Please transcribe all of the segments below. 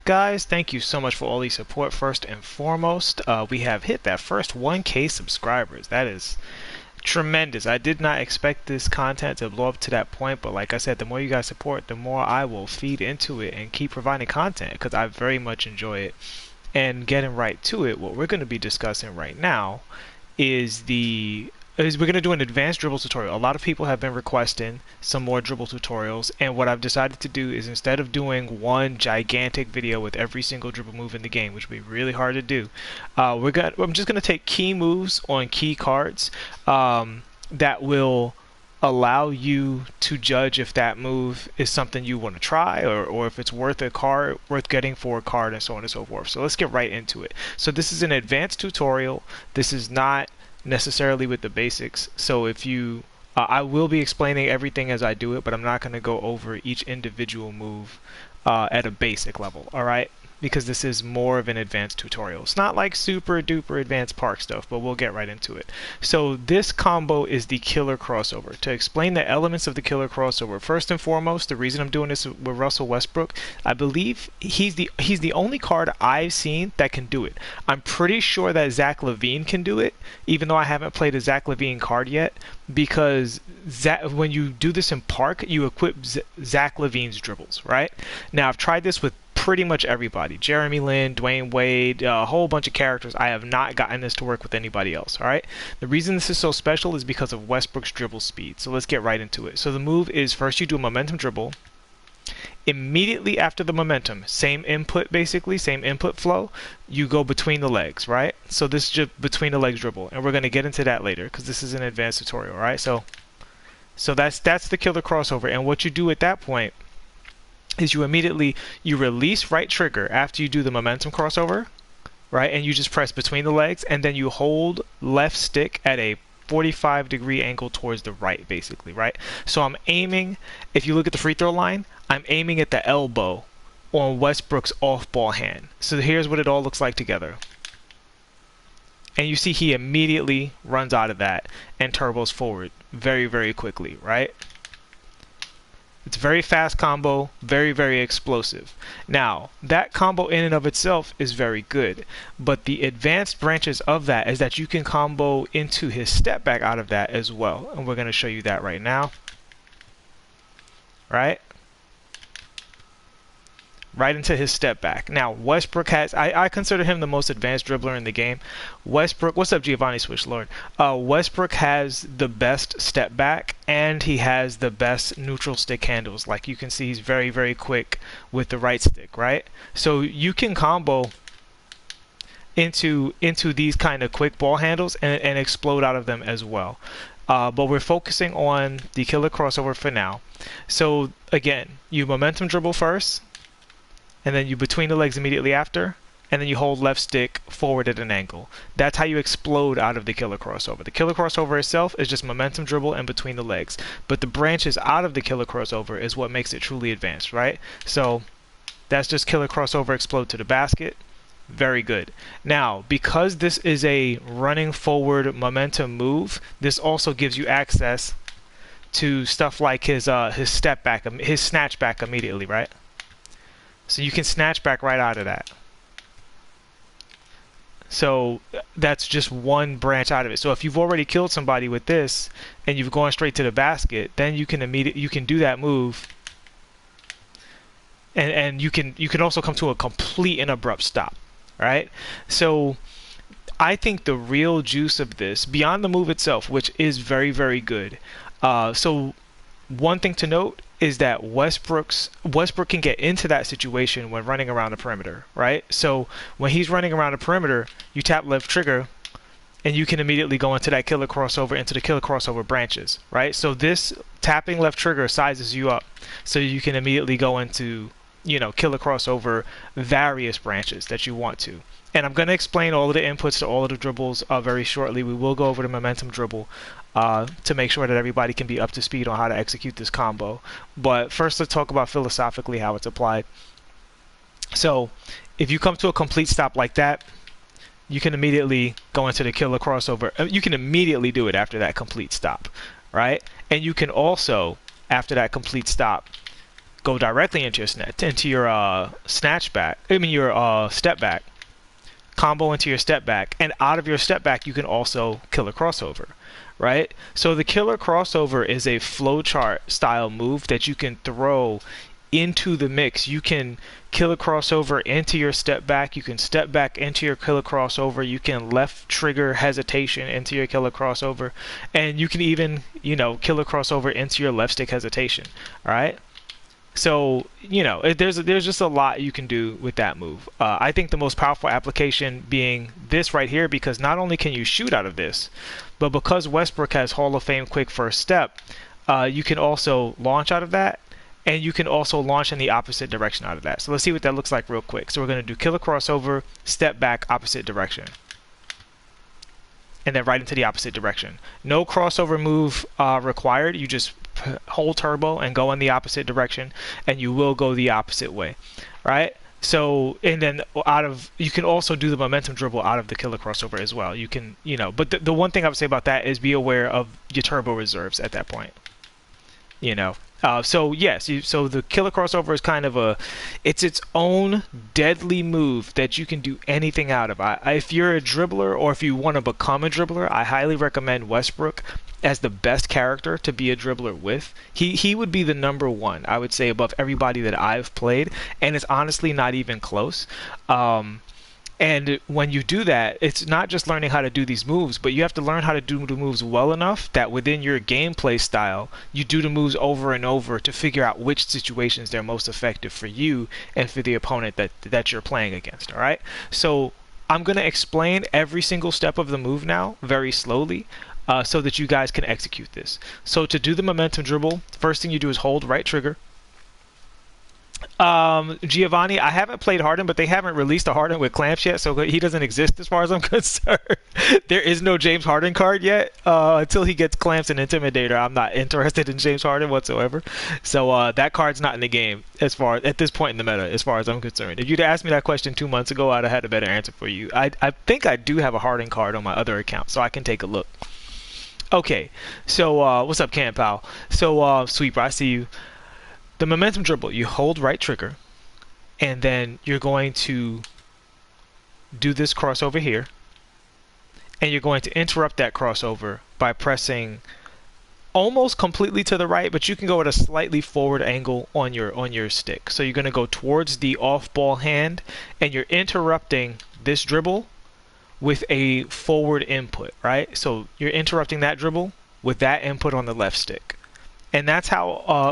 Guys, thank you so much for all the support. First and foremost, we have hit that first 1K subscribers. That is tremendous. I did not expect this content to blow up to that point, but like I said, the more you guys support, the more I will feed into it and keep providing content because I very much enjoy it. And getting right to it, what we're going to be discussing right now is we're going to do an advanced dribble tutorial. A lot of people have been requesting some more dribble tutorials, and what I've decided to do is instead of doing one gigantic video with every single dribble move in the game, which would be really hard to do, I'm just going to take key moves on key cards that will allow you to judge if that move is something you want to try or if it's worth getting for a card, and so on and so forth. So let's get right into it. So this is an advanced tutorial. This is not necessarily with the basics. So if you I will be explaining everything as I do it, but I'm not going to go over each individual move at a basic level, alright? Because this is more of an advanced tutorial. It's not like super duper advanced park stuff, but we'll get right into it. So this combo is the killer crossover. To explain the elements of the killer crossover, first and foremost, the reason I'm doing this with Russell Westbrook, I believe he's the only card I've seen that can do it. I'm pretty sure that Zach LaVine can do it, even though I haven't played a Zach LaVine card yet, because when you do this in park, you equip Zach LaVine's dribbles, right? Now I've tried this with pretty much everybody. Jeremy Lin, Dwayne Wade, a whole bunch of characters. I have not gotten this to work with anybody else, alright? The reason this is so special is because of Westbrook's dribble speed. So let's get right into it. So the move is first you do a momentum dribble. Immediately after the momentum, same input basically, same input flow, you go between the legs, right? So this is just between the legs dribble, and we're going to get into that later because this is an advanced tutorial, right? So that's the killer crossover, and what you do at that point is you release right trigger after you do the momentum crossover, right? And you just press between the legs, and then you hold left stick at a 45-degree angle towards the right, basically, right? So I'm aiming, if you look at the free throw line, I'm aiming at the elbow on Westbrook's off-ball hand. So here's what it all looks like together. And you see he immediately runs out of that and turbos forward very, very quickly, right? It's a very fast combo, very, very explosive. Now, that combo in and of itself is very good, but the advanced branches of that is that you can combo into his step back out of that as well. And we're going to show you that right now. Right? Right into his step back. Now, Westbrook has, I consider him the most advanced dribbler in the game. Westbrook, what's up, Giovanni Swish Lord? Westbrook has the best step back, and he has the best neutral stick handles. Like you can see, he's very, very quick with the right stick, right? So you can combo into these kind of quick ball handles and explode out of them as well. But we're focusing on the killer crossover for now. So again, you momentum dribble first, and then you between the legs immediately after, and then you hold left stick forward at an angle. That's how you explode out of the killer crossover. The killer crossover itself is just momentum dribble and between the legs, but the branches out of the killer crossover is what makes it truly advanced, right? So that's just killer crossover explode to the basket. Very good. Now, because this is a running forward momentum move, this also gives you access to stuff like his step back, his snatch back immediately, right? So you can snatch back right out of that. So that's just one branch out of it. So if you've already killed somebody with this and you've gone straight to the basket, then you can do that move, and you can also come to a complete and abrupt stop, right? So I think the real juice of this, beyond the move itself, which is very, very good. So one thing to note is that Westbrook can get into that situation when running around the perimeter, right? So when he's running around the perimeter, you tap left trigger, and you can immediately go into that killer crossover, into the killer crossover branches, right? So this tapping left trigger sizes you up, so you can immediately go into, you know, killer crossover various branches that you want to. And I'm going to explain all of the inputs to all of the dribbles very shortly. We will go over the momentum dribble to make sure that everybody can be up to speed on how to execute this combo. But first, let's talk about philosophically how it's applied. So if you come to a complete stop like that, you can immediately go into the killer crossover. You can immediately do it after that complete stop, right? And you can also, after that complete stop, go directly into your snatch back. I mean your step back. Combo into your step back, and out of your step back you can also killer crossover, right? So the killer crossover is a flowchart style move that you can throw into the mix. You can killer crossover into your step back, you can step back into your killer crossover, you can left trigger hesitation into your killer crossover, and you can even, you know, killer crossover into your left stick hesitation. All right, so, you know, there's just a lot you can do with that move. I think the most powerful application being this right here, because not only can you shoot out of this, but because Westbrook has Hall of Fame quick first step, you can also launch out of that, and you can also launch in the opposite direction out of that. So let's see what that looks like real quick. So we're going to do killer crossover, step back, opposite direction, and then right into the opposite direction. No crossover move required. You just hold turbo and go in the opposite direction, and you will go the opposite way, right? So, and then you can also do the momentum dribble out of the killer crossover as well. You can, you know, but the one thing I would say about that is be aware of your turbo reserves at that point, you know. So yes, so the killer crossover is kind of it's its own deadly move that you can do anything out of. If you're a dribbler or if you want to become a dribbler, I highly recommend Westbrook as the best character to be a dribbler with. He would be the #1, I would say, above everybody that I've played, and it's honestly not even close. And when you do that, it's not just learning how to do these moves, but you have to learn how to do the moves well enough that within your gameplay style, you do the moves over and over to figure out which situations they're most effective for you and for the opponent that you're playing against, all right? So I'm going to explain every single step of the move now very slowly so that you guys can execute this. So to do the momentum dribble, first thing you do is hold right trigger. Giovanni, I haven't played Harden, but they haven't released a Harden with clamps yet, so he doesn't exist as far as I'm concerned. There is no James Harden card yet. Until he gets clamps and Intimidator, I'm not interested in James Harden whatsoever. So that card's not in the game at this point in the meta, as far as I'm concerned. If you'd asked me that question 2 months ago, I'd have had a better answer for you. I think I do have a Harden card on my other account, so I can take a look. Okay, so what's up, Cam Pal? So Sweeper, I see you. The momentum dribble, you hold right trigger, and then you're going to do this crossover here, and you're going to interrupt that crossover by pressing almost completely to the right, but you can go at a slightly forward angle on your stick. So you're going to go towards the off-ball hand, and you're interrupting this dribble with a forward input, right? So you're interrupting that dribble with that input on the left stick. And that's how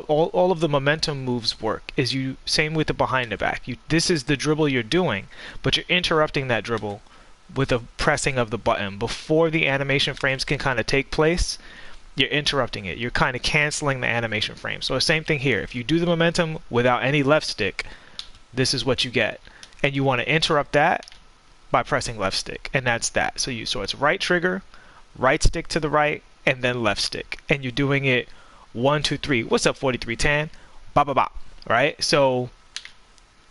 all of the momentum moves work. Same with the behind the back. This is the dribble you're doing, but you're interrupting that dribble with a pressing of the button before the animation frames can kind of take place. You're interrupting it. You're kind of canceling the animation frame. So the same thing here. If you do the momentum without any left stick, this is what you get, and you want to interrupt that by pressing left stick, and that's that. So it's right trigger, right stick to the right, and then left stick, and you're doing it 1, 2, 3. What's up, 4310? Bop, bop, bop. Right? So,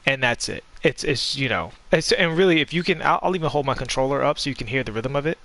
and that's it. It's you know, and really, if you can, I'll even hold my controller up so you can hear the rhythm of it.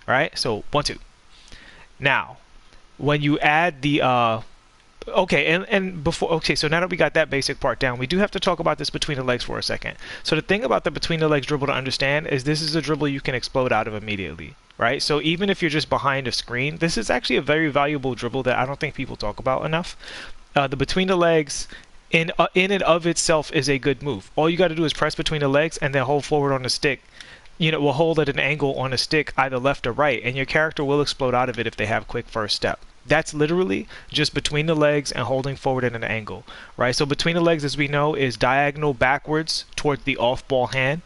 All right? So 1, 2. Now, when you add the so now that we got that basic part down, we do have to talk about this between the legs for a second. So the thing about the between the legs dribble to understand is this is a dribble you can explode out of immediately, right? So even if you're just behind a screen, this is actually a very valuable dribble that I don't think people talk about enough. The between the legs in and of itself is a good move. All you got to do is press between the legs and then hold forward on the stick. You know, will hold at an angle on a stick, either left or right, and your character will explode out of it if they have quick first step. That's literally just between the legs and holding forward at an angle, right? So between the legs, as we know, is diagonal backwards towards the off-ball hand.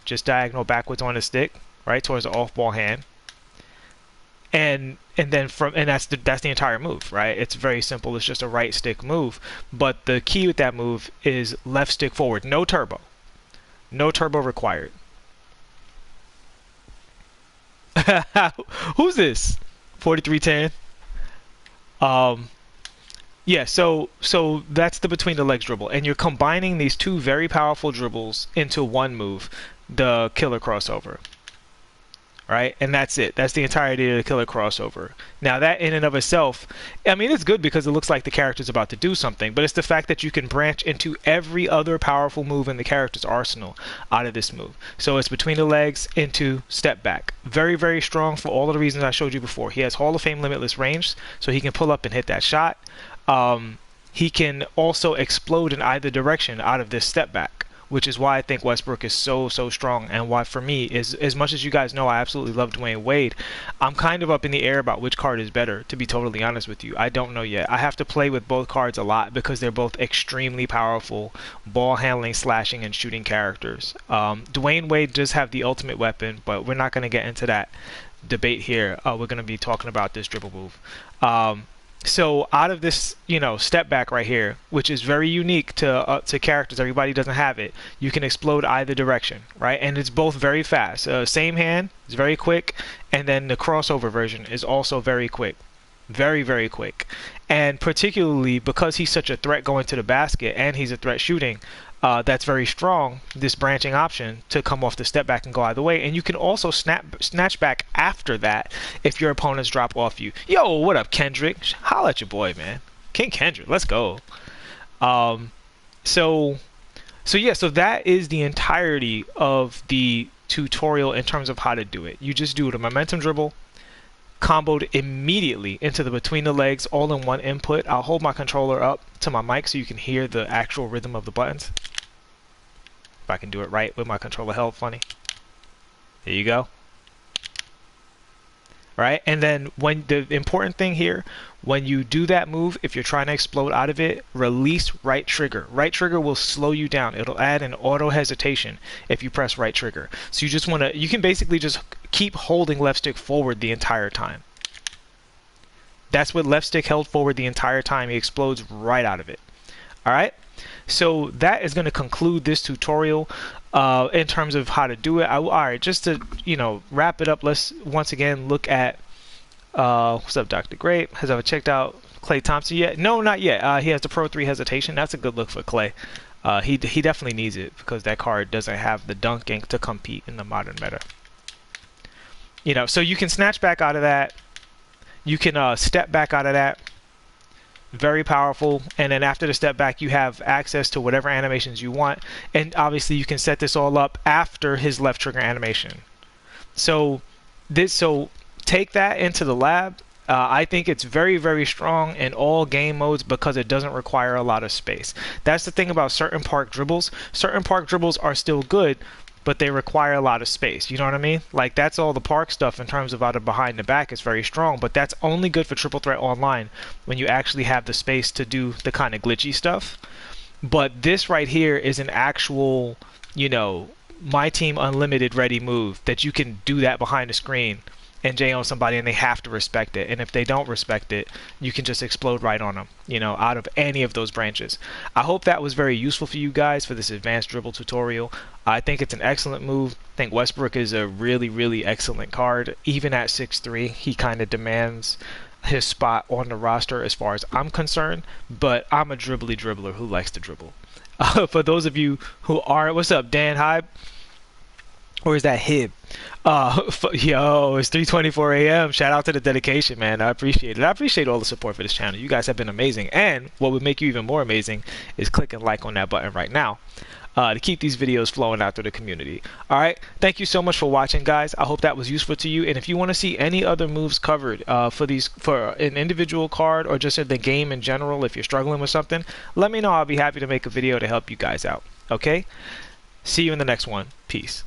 Just diagonal backwards on the stick, right, towards the off-ball hand. And that's the entire move, right? It's very simple. It's just a right stick move. But the key with that move is left stick forward. No turbo. No turbo required. Who's this? 4310. Yeah, so that's the between the legs dribble, and you're combining these two very powerful dribbles into one move, the killer crossover. right? And that's it. That's the entirety of the killer crossover. Now that in and of itself, I mean, it's good because it looks like the character's about to do something, but it's the fact that you can branch into every other powerful move in the character's arsenal out of this move. So it's between the legs into step back. Very, very strong for all of the reasons I showed you before. He has Hall of Fame limitless range, so he can pull up and hit that shot. He can also explode in either direction out of this step back, which is why I think Westbrook is so strong, and why for me is, as much as you guys know I absolutely love Dwayne Wade, I'm kind of up in the air about which card is better, to be totally honest with you. I don't know yet. I have to play with both cards a lot because they're both extremely powerful ball handling, slashing, and shooting characters. Dwayne Wade does have the ultimate weapon, but we're not going to get into that debate here. We're going to be talking about this dribble move. So out of this, step back right here, which is very unique to characters, everybody doesn't have it. You can explode either direction, right? And it's both very fast. Same hand, it's very quick, and then the crossover version is also very quick, very quick. And particularly because he's such a threat going to the basket, and he's a threat shooting, that's very strong, this branching option to come off the step back and go either way. And you can also snatch back after that if your opponents drop off you. Yo, what up, Kendrick? Holla at your boy, man. King Kendrick, let's go. So that is the entirety of the tutorial in terms of how to do it. You just do the momentum dribble, comboed immediately into the between the legs, all in one input. I'll hold my controller up to my mic so you can hear the actual rhythm of the buttons. If I can do it right with my controller held funny. There you go. Right? And then when the important thing here, when you do that move, if you're trying to explode out of it, release right trigger. Right trigger will slow you down. It'll add an auto hesitation if you press right trigger. So you can basically just keep holding left stick forward the entire time. That's what left stick held forward the entire time. He explodes right out of it. All right. So that is going to conclude this tutorial in terms of how to do it. All right, just to wrap it up, let's once again look at what's up, Dr. Grape. Has ever checked out Klay Thompson yet? No, not yet. He has the Pro 3 hesitation. That's a good look for Klay. He definitely needs it because that card doesn't have the dunking to compete in the modern meta. So you can snatch back out of that. You can step back out of that. Very powerful. And then after the step back, you have access to whatever animations you want. And obviously, you can set this all up after his left trigger animation. So take that into the lab. I think it's very strong in all game modes because it doesn't require a lot of space. That's the thing about certain park dribbles. Certain park dribbles are still good, but they require a lot of space. You know what I mean? Like, that's all the park stuff in terms of out of behind the back is very strong, but that's only good for triple threat online when you actually have the space to do the kind of glitchy stuff. But this right here is an actual, MyTeam unlimited ready move that you can do that behind the screen and J on somebody, and they have to respect it. And if they don't respect it, you can just explode right on them, out of any of those branches. I hope that was very useful for you guys for this advanced dribble tutorial. I think it's an excellent move. I think Westbrook is a really excellent card. Even at 6'3", he kind of demands his spot on the roster as far as I'm concerned, but I'm a dribbler who likes to dribble. For those of you who aren't, what's up, Dan Hyde? Or is that Hib? Yo, it's 3:24 a.m. Shout out to the dedication, man. I appreciate it. I appreciate all the support for this channel. You guys have been amazing. And what would make you even more amazing is click and like on that button right now to keep these videos flowing out to the community. All right. Thank you so much for watching, guys. I hope that was useful to you. And if you want to see any other moves covered for an individual card or just in the game in general, if you're struggling with something, let me know. I'll be happy to make a video to help you guys out. Okay. See you in the next one. Peace.